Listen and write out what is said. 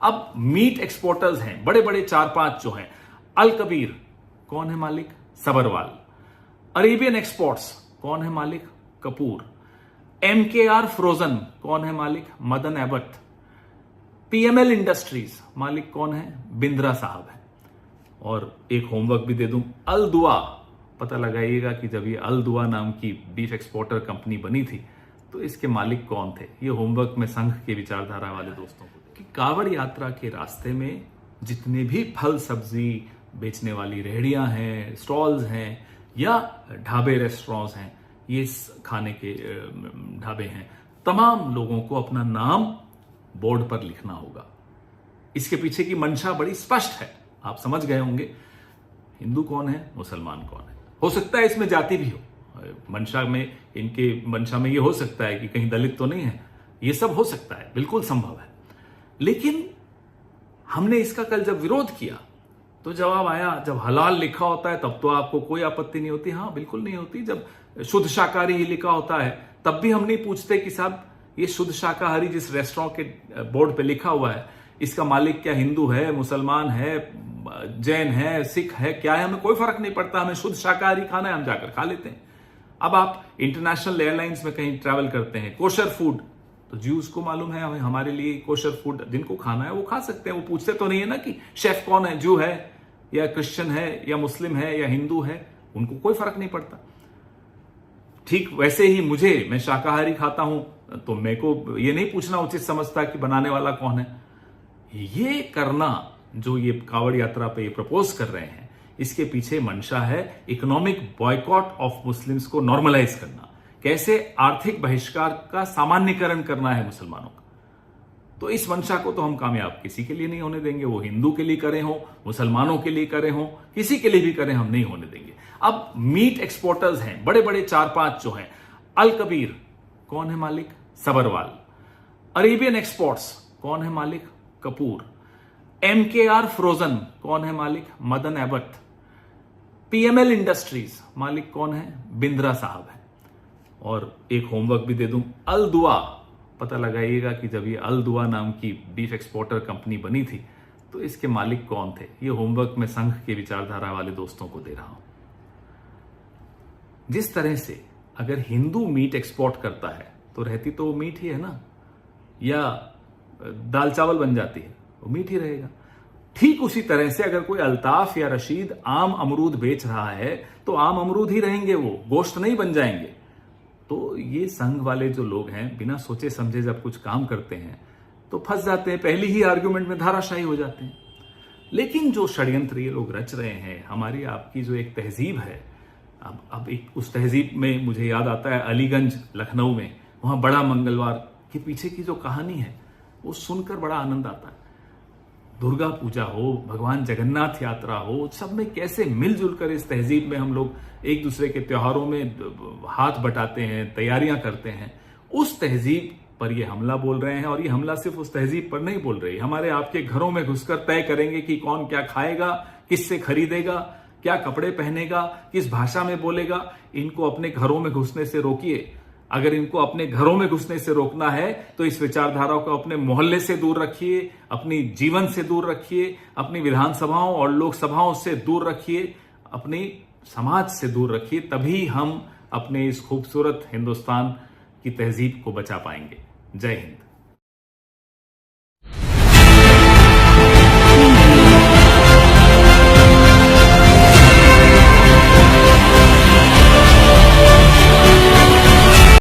अब meet exporters हैं बड़े बड़े 4-5 जो हैं, अल कबीर कौन है मालिक? सबरवाल। अरेबियन एक्सपोर्ट्स कौन है मालिक? कपूर। MKR फ्रोजन कौन है मालिक? मदन एबट। PML इंडस्ट्रीज मालिक कौन है? बिंद्रा साहब है। और एक होमवर्क भी दे दूं, अल दुआ, पता लगाइएगा कि जब ये अल दुआ नाम की बीफ एक्सपोर्टर कंपनी बनी थी तो इसके मालिक कौन थे। ये होमवर्क में संघ के विचारधारा वाले दोस्तों को कि कांवड़ यात्रा के रास्ते में जितने भी फल सब्जी बेचने वाली रेहड़ियां हैं, स्टॉल्स हैं या ढाबे रेस्टोरेंट्स हैं, ये खाने के ढाबे हैं, तमाम लोगों को अपना नाम बोर्ड पर लिखना होगा। इसके पीछे की मंशा बड़ी स्पष्ट है, आप समझ गए होंगे। हिंदू कौन है, मुसलमान कौन है। हो सकता है इसमें जाति भी हो, मंशा में, इनके मंशा में ये हो सकता है कि कहीं दलित तो नहीं है, ये सब हो सकता है, बिल्कुल संभव है। लेकिन हमने इसका कल जब विरोध किया तो जवाब आया, जब हलाल लिखा होता है तब तो आपको कोई आपत्ति नहीं होती। हाँ, बिल्कुल नहीं होती। जब शुद्ध शाकाहारी ही लिखा होता है तब भी हम नहीं पूछते कि साहब ये शुद्ध शाकाहारी जिस रेस्टोरेंट के बोर्ड पे लिखा हुआ है, इसका मालिक क्या हिंदू है, मुसलमान है, जैन है, सिख है, क्या है, हमें कोई फर्क नहीं पड़ता। हमें शुद्ध शाकाहारी खाना है, हम जाकर खा लेते हैं। अब आप इंटरनेशनल एयरलाइंस में कहीं ट्रैवल करते हैं, कोशर फूड, तो ज्यूज को मालूम है, हमारे लिए कोशर फूड जिनको खाना है वो खा सकते हैं। वो पूछते तो नहीं है ना कि शेफ कौन है, जू है या क्रिश्चियन है या मुस्लिम है या हिंदू है, उनको कोई फर्क नहीं पड़ता। ठीक वैसे ही मैं शाकाहारी खाता हूं तो मेरे को ये नहीं पूछना उचित समझता कि बनाने वाला कौन है। ये करना जो ये कांवड़ यात्रा पे ये प्रपोज कर रहे हैं, इसके पीछे मंशा है इकोनॉमिक बॉयकॉट ऑफ मुस्लिम्स को नॉर्मलाइज करना, कैसे आर्थिक बहिष्कार का सामान्यकरण करना है मुसलमानों का। तो इस मंशा को तो हम कामयाब किसी के लिए नहीं होने देंगे, वो हिंदू के लिए करे हो, मुसलमानों के लिए करे हो, किसी के लिए भी करें, हम नहीं होने देंगे। अब मीट एक्सपोर्टर्स हैं बड़े बड़े 4-5 जो हैं, अल कबीर कौन है मालिक? सबरवाल। अरेबियन एक्सपोर्ट्स कौन है मालिक? कपूर। MKR फ्रोजन कौन है मालिक? मदन एबट। PML इंडस्ट्रीज मालिक कौन है? बिंद्रा साहब है। और एक होमवर्क भी दे दूं, अल दुआ, पता लगाइएगा कि जब ये अल दुआ नाम की बीफ एक्सपोर्टर कंपनी बनी थी तो इसके मालिक कौन थे। ये होमवर्क में संघ के विचारधारा वाले दोस्तों को दे रहा हूं। जिस तरह से अगर हिंदू मीट एक्सपोर्ट करता है तो रहती तो वो मीट ही है ना, या दाल चावल बन जाती है, वो मीट ही रहेगा। ठीक उसी तरह से अगर कोई अल्ताफ या रशीद आम अमरूद बेच रहा है तो आम अमरूद ही रहेंगे, वो गोश्त नहीं बन जाएंगे। तो ये संघ वाले जो लोग हैं बिना सोचे समझे जब कुछ काम करते हैं तो फंस जाते हैं, पहली ही आर्ग्यूमेंट में धाराशायी हो जाते हैं। लेकिन जो षड्यंत्र ये लोग रच रहे हैं, हमारी आपकी जो एक तहजीब है, अब एक उस तहजीब में मुझे याद आता है अलीगंज लखनऊ में, वहां बड़ा मंगलवार के पीछे की जो कहानी है वो सुनकर बड़ा आनंद आता है। दुर्गा पूजा हो, भगवान जगन्नाथ यात्रा हो, सब में कैसे मिलजुल कर इस तहजीब में हम लोग एक दूसरे के त्योहारों में हाथ बटाते हैं, तैयारियां करते हैं। उस तहजीब पर ये हमला बोल रहे हैं, और ये हमला सिर्फ उस तहजीब पर नहीं बोल रही, हमारे आपके घरों में घुसकर तय करेंगे कि कौन क्या खाएगा, किससे खरीदेगा, क्या कपड़े पहनेगा, किस भाषा में बोलेगा। इनको अपने घरों में घुसने से रोकिए। अगर इनको अपने घरों में घुसने से रोकना है तो इस विचारधारा को अपने मोहल्ले से दूर रखिए, अपनी जीवन से दूर रखिए, अपनी विधानसभाओं और लोकसभाओं से दूर रखिए, अपनी समाज से दूर रखिए। तभी हम अपने इस खूबसूरत हिंदुस्तान की तहजीब को बचा पाएंगे। जय हिंद।